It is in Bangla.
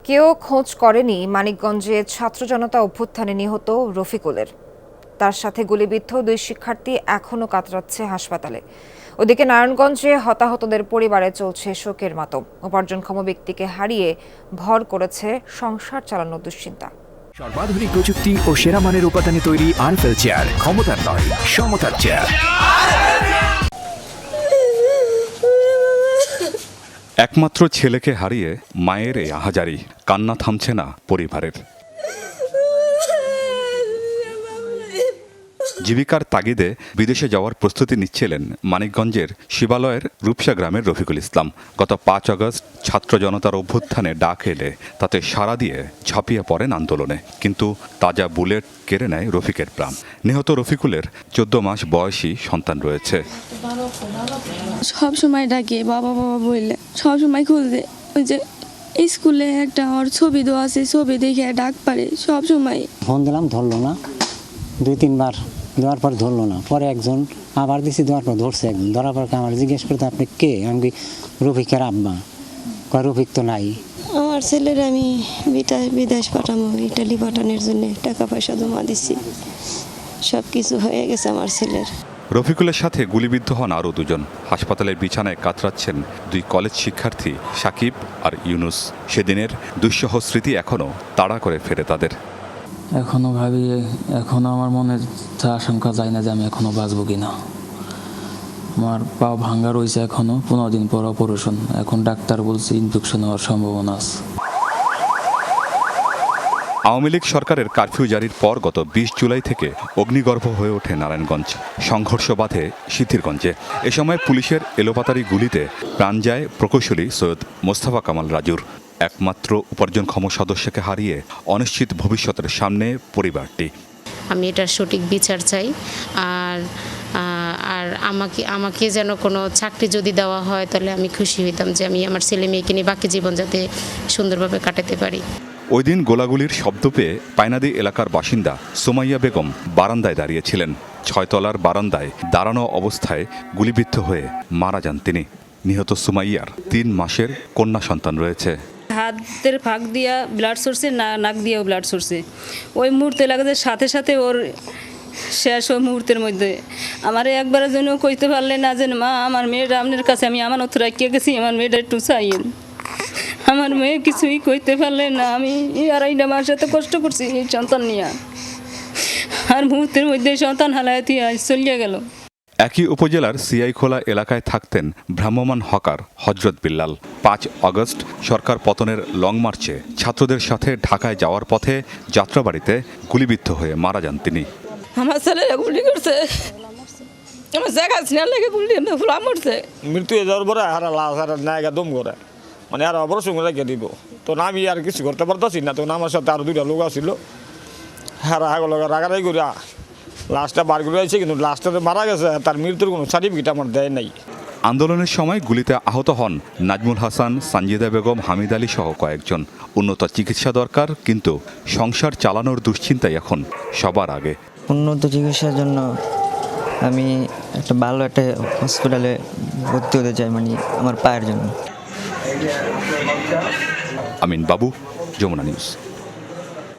কেউ খোঁজ করেনি মানিকগঞ্জে ছাত্র জনতা অভ্যুত্থানে নিহত রফিকুলের। তার সাথে গুলিবিদ্ধ দুই শিক্ষার্থী এখনও কাতরাচ্ছে হাসপাতালে। ওদিকে নারায়ণগঞ্জে হতাহতদের পরিবারে চলছে শোকের মাতম। উপার্জনক্ষম ব্যক্তিকে হারিয়ে ভর করেছে সংসার চালানোর দুশ্চিন্তা। সর্বাধুনিক প্রযুক্তি ও সেরা মানের উপাদানে তৈরি আনফেল চেয়ার, ক্ষমতার নয় সমতার চেয়ার। একমাত্র ছেলেকে হারিয়ে মায়ের এই আহাজারি, কান্না থামছে না পরিবারের। জীবিকার তাগিদে বিদেশে যাওয়ার প্রস্তুতি নিচ্ছিলেন মানিকগঞ্জের শিবালয়ের রূপসা গ্রামের রফিকুল ইসলাম। গত ৫ আগস্ট ছাত্র জনতার অভ্যুত্থানে ডাক এলে তাতে সাড়া দিয়ে ঝাঁপিয়ে পড়েন আন্দোলনে, কিন্তু তাজা বুলেট কেড়ে নেয় রফিকের প্রাণ। নিহত রফিকুলের ১৪ মাস বয়সী সন্তান রয়েছে। সব সময় ডাকে বাবা বাবা বললে, সব সময় খুলতে ওই যে স্কুলে একটা ওর ছবি দেওয়া আছে, ছবি দেখে ডাক পারে সব সময়। ফোন দিলাম, ধরলো না। ২-৩ বার দেওয়ার পর ধরলো না। পরে একজন আবার দিছি, দেওয়ার পর ধরছে। একজন ধরার পর আমার জিজ্ঞেস করতে, আপনি কে? আমি কি রফিকের আব্বা? কয় রফিক তো নাই। আমার ছেলের আমি বিদেশ পাঠাবো, ইটালি পাঠানোর জন্য টাকা পয়সা জমা দিচ্ছি। সব কিছু হয়ে গেছে আমার ছেলের। রফিকুলের সাথে গুলিবিদ্ধ হন আরও দুজন। হাসপাতালের বিছানায় কাতরাচ্ছেন দুই কলেজ শিক্ষার্থী সাকিব আর ইউনুস। সেদিনের দুঃসহ স্মৃতি এখনও তাড়া করে ফেরে তাদের। এখনও ভাবি, এখনও আমার মনে আশঙ্কা যায় না যে আমি এখনও বাঁচবো কিনা। আমার পা ভাঙ্গা রয়েছে, এখনও 15 দিন পর অপারেশন। এখন ডাক্তার বলছে ইনফেকশন হওয়ার সম্ভাবনা আছে। আওয়ামী লীগ সরকারের কারফিউ জারির পর গত ২০ জুলাই থেকে অগ্নিগর্ভ হয়ে ওঠে নারায়ণগঞ্জ। সংঘর্ষ বাধে সিদ্ধিরগঞ্জে। এ সময় পুলিশের এলোপাতাড়ি গুলিতে প্রাণ যায় প্রকৌশলী সৈয়দ মোস্তফা কামাল রাজুর। একমাত্র উপার্জনক্ষম সদস্যকে হারিয়ে অনিশ্চিত ভবিষ্যতের সামনে পরিবারটি। আমি এটার সঠিক বিচার চাই। আর আমাকে যেন কোনো চাকরি যদি দেওয়া হয় তাহলে আমি খুশি হইতাম যে আমি আমার ছেলে মেয়েকে নিয়ে বাকি জীবন যাতে সুন্দরভাবে কাটাতে পারি। ওই দিন গোলাগুলির শব্দ পেয়ে পায়নাদি এলাকার বাসিন্দা সুমাইয়া বেগম বারান্দায় দাঁড়িয়েছিলেন। ৬ তলার বারান্দায় দাঁড়ানো অবস্থায় গুলিবিদ্ধ হয়ে মারা যান তিনি। নিহত সুমাইয়ার ৩ মাসের কন্যা সন্তান রয়েছে। হাতের ফাঁক দিয়া ব্লাড সরছে, নাক দিয়েও ব্লাড সরছে। ওই মুহূর্তে লাগে সাথে সাথে ওর শেষ। ওই মুহূর্তের মধ্যে আমার একবারের জন্য কইতে পারলে না যে মা আমার মেয়েটা আপনার কাছে আমি আমানত রাখিয়ে গেছি, আমার মেয়েটা একটু চাইয়েন। আমার মেয়ে কিছুই কইতে পারলে না। আমি 2.5 মাস সাথে কষ্ট করছি এই সন্তান নিয়ে, আর মুহূর্তের মধ্যে সন্তান হালায়াতি চলিয়ে গেল। একই উপজেলার সিআইখোলা এলাকায় থাকতেন ভ্রাম্যমাণ হকার হজরত বিল্লাল। ৫ আগস্ট সরকার পতনের লং মার্চে ছাত্রদের সাথে ঢাকায় যাওয়ার পথে যাত্রাবাড়িতে গুলিবিদ্ধ হয়ে মারা যান তিনি। আমার ছেলেরা গুলি করছে, আমার জায়গা সিনার লেগে গুলি ফুলা মরছে। মৃত্যু যাওয়ার পরে হারা লাশ আর নায়গা দম করে, মানে আর অপারেশন রেখে দিব। তো আমি আর কিছু করতে পারতাছি না। তখন আমার সাথে আরও 2টা লোক আসছিল, হারা আগল রাগারাগি করে লাশটা বার করে আছে, কিন্তু লাশটাতে মারা গেছে। তার মৃত্যুর কোনো সার্টিফিকেট আমার দেয় নাই। আন্দোলনের সময় গুলিতে আহত হন নাজমুল হাসান, সানজিদা বেগম, হামিদ আলী সহ কয়েকজন। উন্নত চিকিৎসা দরকার, কিন্তু সংসার চালানোর দুশ্চিন্তাই এখন সবার আগে। উন্নত চিকিৎসার জন্য আমি একটা ভালো একটা হসপিটালে ভর্তি হতে চাই, মানে আমার পায়ের জন্য। আমিন বাবু, যমুনা নিউজ।